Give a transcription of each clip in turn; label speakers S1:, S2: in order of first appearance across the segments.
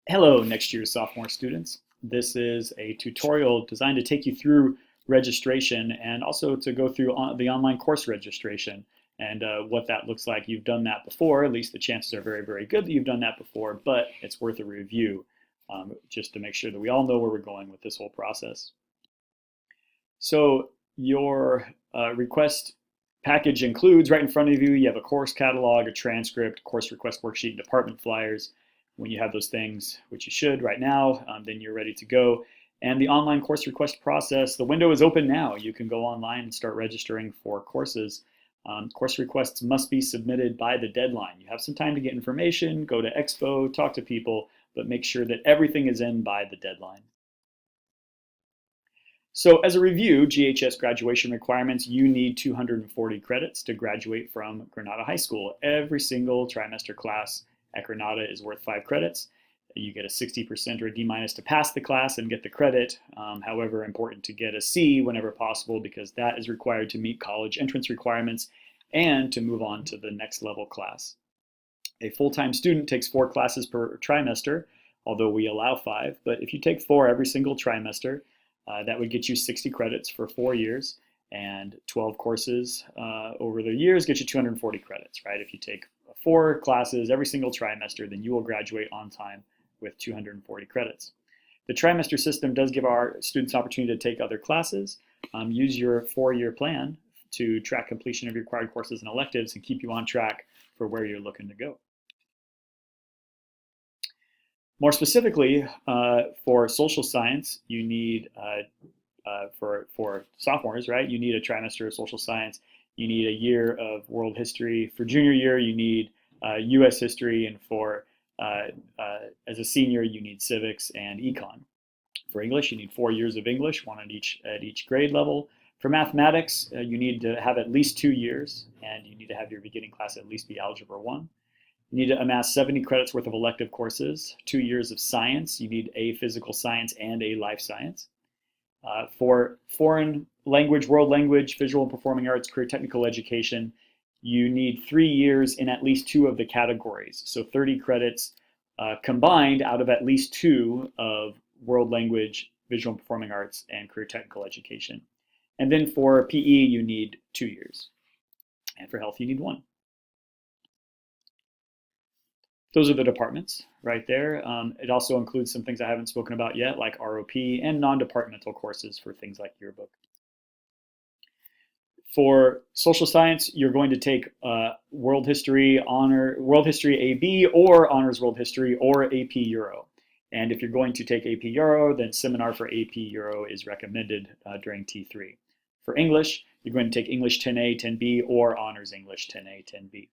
S1: Hello, next year's sophomore students. This is a tutorial designed to take you through registration and also to go through the online course registration and what that looks like. You've done that before, at least the chances are very, very good that you've done that before, but it's worth a review just to make sure that we all know where we're going with this whole process. So your request package includes, right in front of you, you have a course catalog, a transcript, course request worksheet, and department flyers. When you have those things, which you should right now, then you're ready to go. And the online course request process, the window is open now. You can go online and start registering for courses. Course requests must be submitted by the deadline. You have some time to get information, go to Expo, talk to people, but make sure that everything is in by the deadline. So as a review, GHS graduation requirements, you need 240 credits to graduate from Granada High School. Every single trimester class at Granada is worth 5 credits. You get a 60% or a D- to pass the class and get the credit. However, important to get a C whenever possible because that is required to meet college entrance requirements and to move on to the next level class. A full-time student takes 4 classes per trimester, although we allow 5. But if you take 4 every single trimester, that would get you 60 credits for 4 years, and 12 courses over the years get you 240 credits, right? If you take 4 classes every single trimester, then you will graduate on time with 240 credits. The trimester system does give our students an opportunity to take other classes. Use your 4-year plan to track completion of your required courses and electives and keep you on track for where you're looking to go. More specifically, for social science, you need, for sophomores, right, you need a trimester of social science. You need a year of world history. For junior year, you need US history, and for as a senior, you need civics and econ. For English, you need 4 years of English, one at each grade level. For mathematics, you need to have at least 2 years, and you need to have your beginning class at least be Algebra 1. You need to amass 70 credits worth of elective courses, 2 years of science. You need a physical science and a life science. For foreign language, world language, visual and performing arts, career technical education, you need 3 years in at least 2 of the categories. So 30 credits combined out of at least 2 of world language, visual and performing arts, and career technical education. And then for PE, you need 2 years. And for health, you need 1. Those are the departments right there. It also includes some things I haven't spoken about yet, like ROP and non-departmental courses for things like yearbook. For social science, you're going to take World History AB, or Honors World History, or AP Euro. And if you're going to take AP Euro, then seminar for AP Euro is recommended during T3. For English, you're going to take English 10A, 10B, or Honors English 10A, 10B.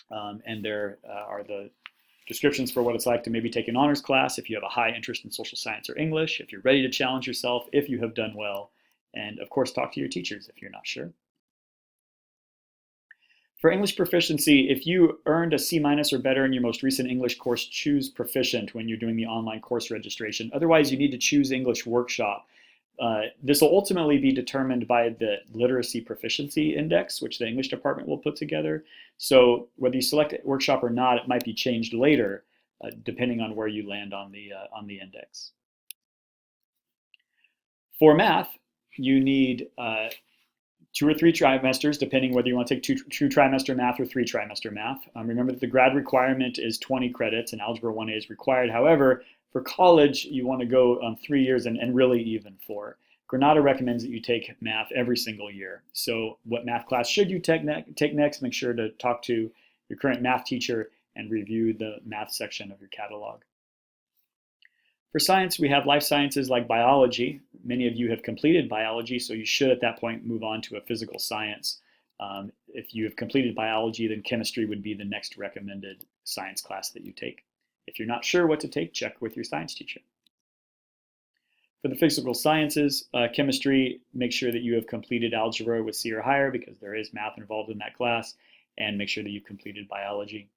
S1: And there are the descriptions for what it's like to maybe take an honors class if you have a high interest in social science or English, if you're ready to challenge yourself, if you have done well, and of course talk to your teachers if you're not sure. For English proficiency, if you earned a C- or better in your most recent English course, choose proficient when you're doing the online course registration. Otherwise, you need to choose English workshop. This will ultimately be determined by the Literacy Proficiency Index, which the English department will put together. So whether you select workshop or not, it might be changed later, depending on where you land on the index. For math, you need 2 or 3 trimesters, depending whether you want to take 2 trimester math or 3 trimester math. Remember that the grad requirement is 20 credits and Algebra 1A is required. However, for college, you want to go 3 years and really even for. Granada recommends that you take math every single year. So what math class should you take next? Make sure to talk to your current math teacher and review the math section of your catalog. For science, we have life sciences like biology. Many of you have completed biology, so you should at that point move on to a physical science. If you have completed biology, then chemistry would be the next recommended science class that you take. If you're not sure what to take, check with your science teacher. For the physical sciences, chemistry, make sure that you have completed algebra with C or higher because there is math involved in that class, and make sure that you've completed biology.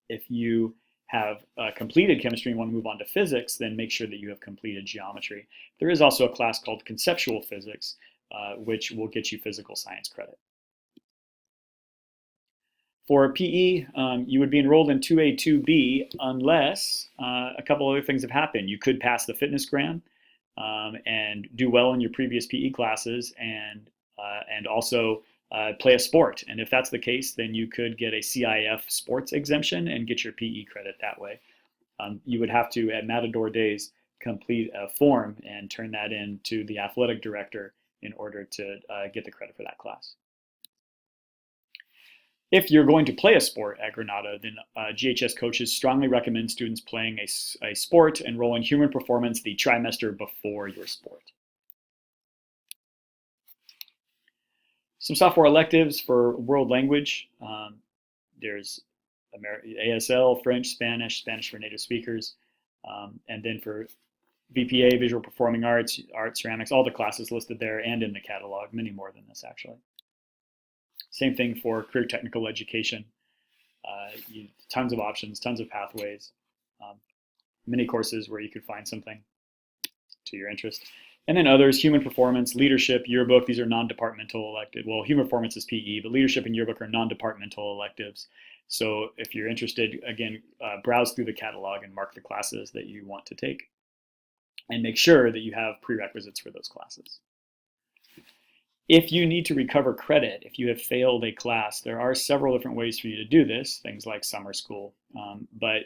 S1: If you have completed chemistry and want to move on to physics, then make sure that you have completed geometry. There is also a class called conceptual physics, which will get you physical science credit. For PE, you would be enrolled in 2A, 2B unless a couple other things have happened. You could pass the fitness gram and do well in your previous PE classes and also play a sport. And if that's the case, then you could get a CIF sports exemption and get your PE credit that way. You would have to, at Matador Days, complete a form and turn that in to the athletic director in order to get the credit for that class. If you're going to play a sport at Granada, then GHS coaches strongly recommend students playing a sport enrolling human performance the trimester before your sport. Some sophomore electives for world language. There's ASL, French, Spanish for native speakers, and then for VPA, visual performing arts, art, ceramics, all the classes listed there and in the catalog, many more than this actually. Same thing for career technical education. Tons of options, tons of pathways, many courses where you could find something to your interest. And then others, human performance, leadership, yearbook, these are non-departmental elective. Well, human performance is PE, but leadership and yearbook are non-departmental electives. So if you're interested, again, browse through the catalog and mark the classes that you want to take. And make sure that you have prerequisites for those classes. If you need to recover credit, if you have failed a class, there are several different ways for you to do this, things like summer school. But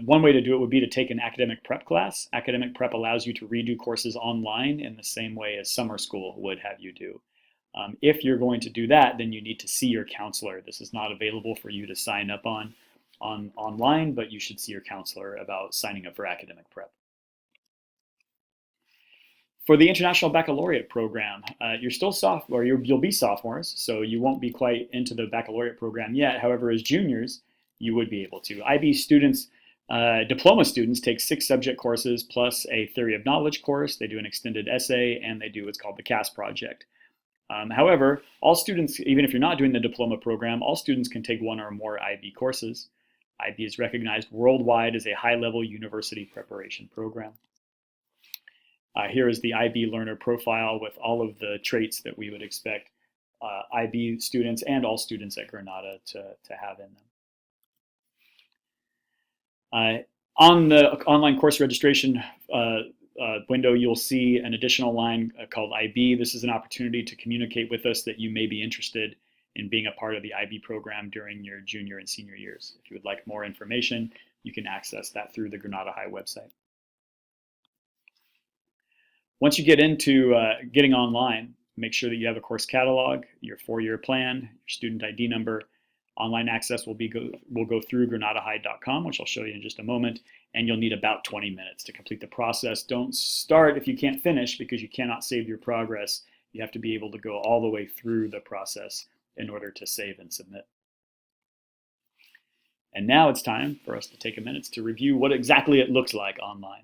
S1: one way to do it would be to take an academic prep class. Academic prep allows you to redo courses online in the same way as summer school would have you do. If you're going to do that, then you need to see your counselor. This is not available for you to sign up on online, but you should see your counselor about signing up for academic prep. For the International Baccalaureate program, you're still you'll be sophomores, so you won't be quite into the baccalaureate program yet. However, as juniors, you would be able to. IB students, diploma students take 6 subject courses plus a theory of knowledge course. They do an extended essay, and they do what's called the CAS project. However, all students, even if you're not doing the diploma program, all students can take 1 or more IB courses. IB is recognized worldwide as a high-level university preparation program. Here is the IB learner profile with all of the traits that we would expect IB students and all students at Granada to have in them. On the online course registration window, you'll see an additional line called IB. This is an opportunity to communicate with us that you may be interested in being a part of the IB program during your junior and senior years. If you would like more information, you can access that through the Granada High website. Once you get into getting online, make sure that you have a course catalog, your 4-year plan, your student ID number. Online access will go through granadahigh.com, which I'll show you in just a moment, and you'll need about 20 minutes to complete the process. Don't start if you can't finish, because you cannot save your progress. You have to be able to go all the way through the process in order to save and submit. And now it's time for us to take a minute to review what exactly it looks like online.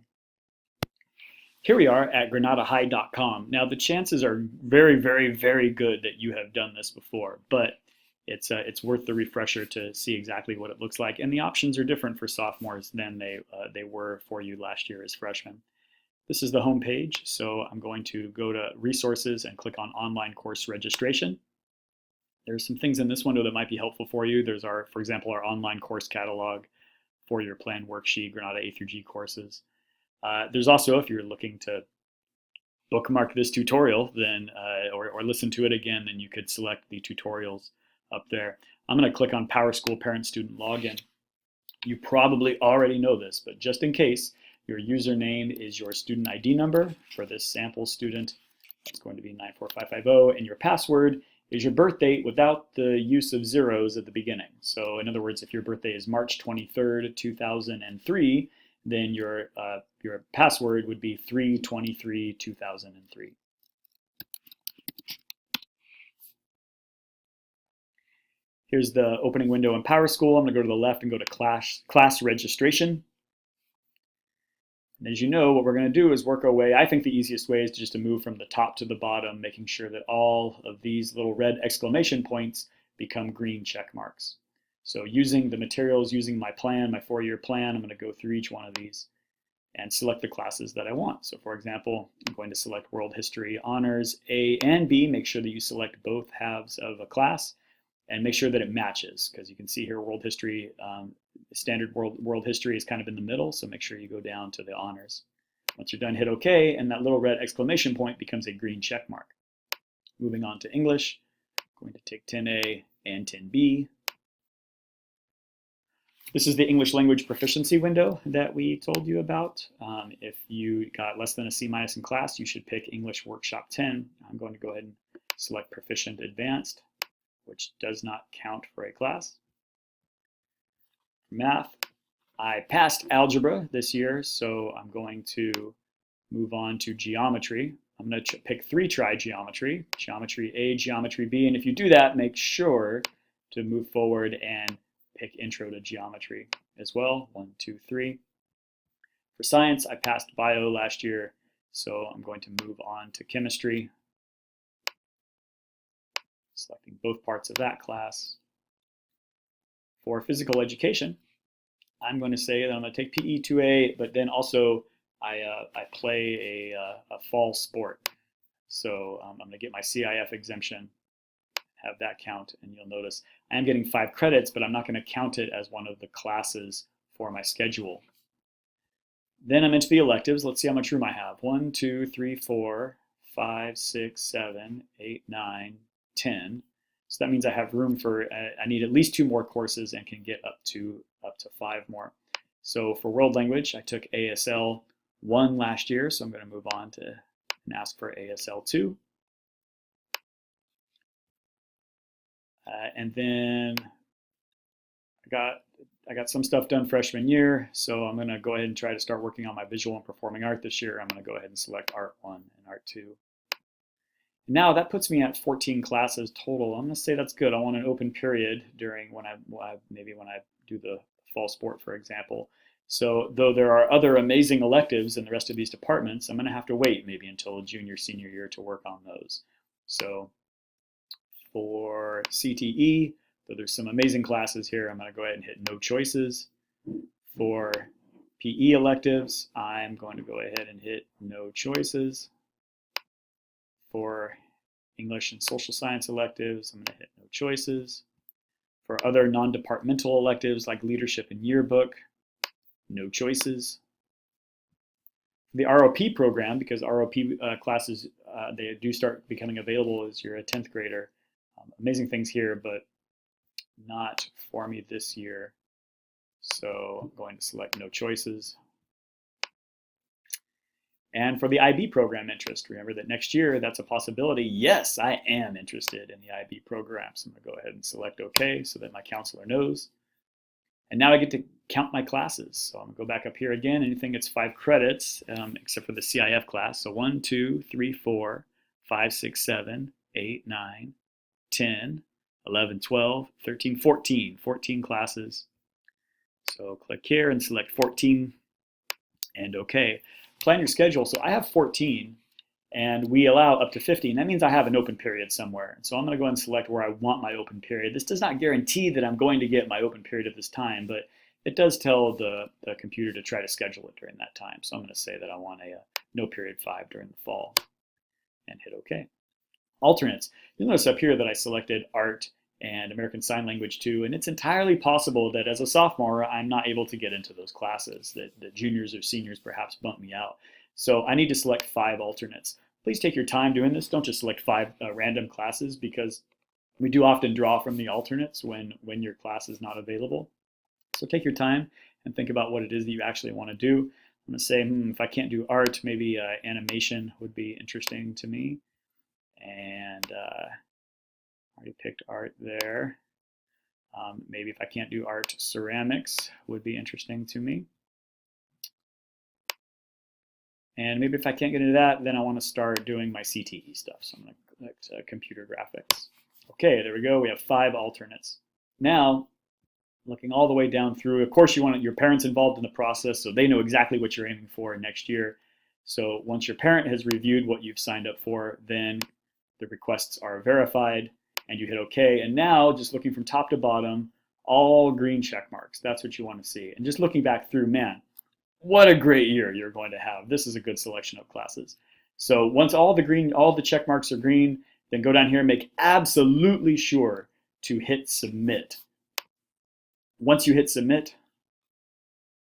S1: Here we are at granadahigh.com. Now the chances are very, very, very good that you have done this before, but it's worth the refresher to see exactly what it looks like. And the options are different for sophomores than they were for you last year as freshmen. This is the home page, so I'm going to go to resources and click on online course registration. There's some things in this window that might be helpful for you. There's for example, our online course catalog, 4-year plan worksheet, Granada A through G courses. There's also, if you're looking to bookmark this tutorial, then or listen to it again, then you could select the tutorials up there. I'm going to click on PowerSchool Parent-Student Login. You probably already know this, but just in case, your username is your student ID number. For this sample student, it's going to be 94550, and your password is your birth date without the use of zeros at the beginning. So in other words, if your birthday is March 23rd, 2003, then your password would be 3/23/2003. Here's the opening window in PowerSchool. I'm going to go to the left and go to class registration. And as you know, what we're going to do is work our way. I think the easiest way is just to move from the top to the bottom, making sure that all of these little red exclamation points become green check marks. So using the materials, using my plan, my 4-year plan, I'm going to go through each one of these and select the classes that I want. So for example, I'm going to select World History Honors A and B. Make sure that you select both halves of a class. and make sure that it matches, because you can see here world history, standard world history is kind of in the middle, so make sure you go down to the honors. Once you're done, hit OK, and that little red exclamation point becomes a green check mark. Moving on to English, I'm going to take 10A and 10B. This is the English language proficiency window that we told you about. If you got less than a C- in class, you should pick English Workshop 10. I'm going to go ahead and select Proficient Advanced, which does not count for a class. Math, I passed algebra this year, so I'm going to move on to geometry. I'm going to pick 3-try geometry, geometry A, geometry B, and if you do that, make sure to move forward and pick intro to geometry as well. 1, 2, 3. For science, I passed bio last year, so I'm going to move on to chemistry, selecting both parts of that class. For physical education, I'm going to say that I'm going to take PE 2A, but then also I play a fall sport. So I'm going to get my CIF exemption, have that count, and you'll notice I am getting 5 credits, but I'm not going to count it as one of the classes for my schedule. Then I'm into the electives. Let's see how much room I have. 1, 2, 3, 4, 5, 6, 7, 8, 9, 10. So that means I have room for, I need at least 2 more courses and can get up to 5 more. So for world language, I took ASL 1 last year, so I'm going to move on to and ask for ASL 2. And then I got some stuff done freshman year, so I'm going to go ahead and try to start working on my visual and performing art this year. I'm going to go ahead and select Art 1 and Art 2. Now that puts me at 14 classes total. I'm going to say that's good. I want an open period during when I do the fall sport, for example. So though there are other amazing electives in the rest of these departments, I'm going to have to wait maybe until junior, senior year to work on those. So for CTE, though there's some amazing classes here, I'm going to go ahead and hit no choices. For PE electives, I'm going to go ahead and hit no choices. For English and social science electives, I'm going to hit no choices. For other non-departmental electives like leadership and yearbook, no choices. The ROP program, because ROP classes, they do start becoming available as you're a 10th grader. Amazing things here, but not for me this year. So I'm going to select no choices. And for the IB program interest, remember that next year that's a possibility. Yes, I am interested in the IB program. So I'm going to go ahead and select OK so that my counselor knows. And now I get to count my classes. So I'm going to go back up here again. Anything that's 5 credits, except for the CIF class. So 1, 2, 3, 4, 5, 6, 7, 8, 9, 10, 11, 12, 13, 14 classes. So click here and select 14 and OK. Plan your schedule. So I have 14 and we allow up to 15. That means I have an open period somewhere. So I'm going to go ahead and select where I want my open period. This does not guarantee that I'm going to get my open period at this time, but it does tell the computer to try to schedule it during that time. So I'm going to say that I want a no period 5 during the fall and hit OK. Alternates. You'll notice up here that I selected art and American Sign Language 2, and it's entirely possible that as a sophomore I'm not able to get into those classes, that juniors or seniors perhaps bump me out. So I need to select 5 alternates. Please take your time doing this. Don't just select 5 random classes, because we do often draw from the alternates when your class is not available. So take your time and think about what it is that you actually want to do. I'm going to say, if I can't do art, maybe animation would be interesting to me. And already picked art there. Maybe if I can't do art, ceramics would be interesting to me. And maybe if I can't get into that, then I want to start doing my CTE stuff. So I'm going to select computer graphics. Okay, there we go. We have 5 alternates. Now, looking all the way down through, of course you want your parents involved in the process so they know exactly what you're aiming for next year. So once your parent has reviewed what you've signed up for, then the requests are verified and you hit OK. And now, just looking from top to bottom, all green check marks. That's what you want to see. And just looking back through, man, what a great year you're going to have. This is a good selection of classes. So once all the check marks are green, then go down here and make absolutely sure to hit submit. Once you hit submit,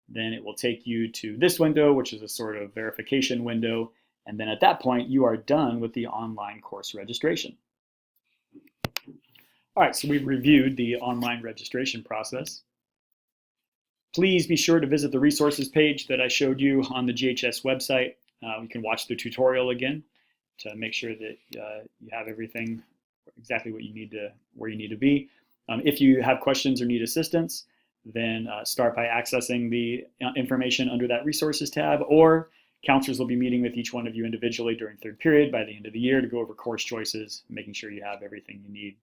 S1: then it will take you to this window, which is a sort of verification window. And then at that point, you are done with the online course registration. All right, so we've reviewed the online registration process. Please be sure to visit the resources page that I showed you on the GHS website. You can watch the tutorial again to make sure that you have everything exactly what you need to, where you need to be. If you have questions or need assistance, then start by accessing the information under that resources tab, or counselors will be meeting with each one of you individually during third period by the end of the year to go over course choices, making sure you have everything you need.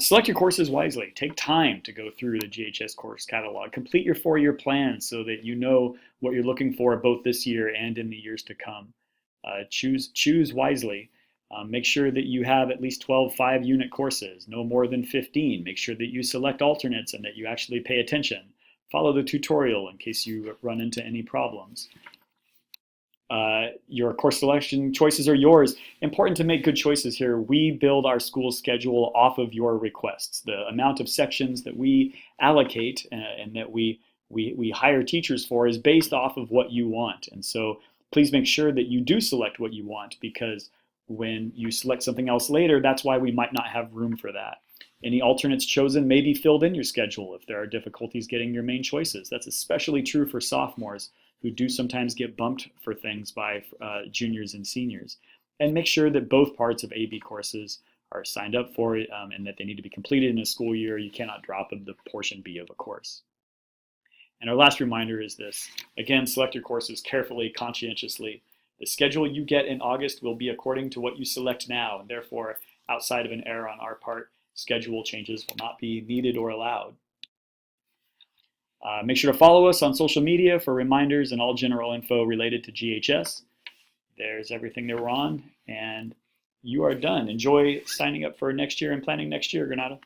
S1: Select your courses wisely. Take time to go through the GHS course catalog. Complete your 4-year plan so that you know what you're looking for both this year and in the years to come. Choose wisely. Make sure that you have at least 12 5-unit courses, no more than 15. Make sure that you select alternates and that you actually pay attention. Follow the tutorial in case you run into any problems. Your course selection choices are yours. Important to make good choices here. We build our school schedule off of your requests. The amount of sections that we allocate and that we hire teachers for is based off of what you want. And so please make sure that you do select what you want, because when you select something else later, that's why we might not have room for that. Any alternates chosen may be filled in your schedule if there are difficulties getting your main choices. That's especially true for sophomores, who do sometimes get bumped for things by juniors and seniors. And make sure that both parts of AB courses are signed up for it and that they need to be completed in a school year. You cannot drop the portion B of a course. And our last reminder is this. Again, select your courses carefully, conscientiously. The schedule you get in August will be according to what you select now, and therefore, outside of an error on our part, schedule changes will not be needed or allowed. Make sure to follow us on social media for reminders and all general info related to GHS. There's everything that we're on, and you are done. Enjoy signing up for next year and planning next year, Granada.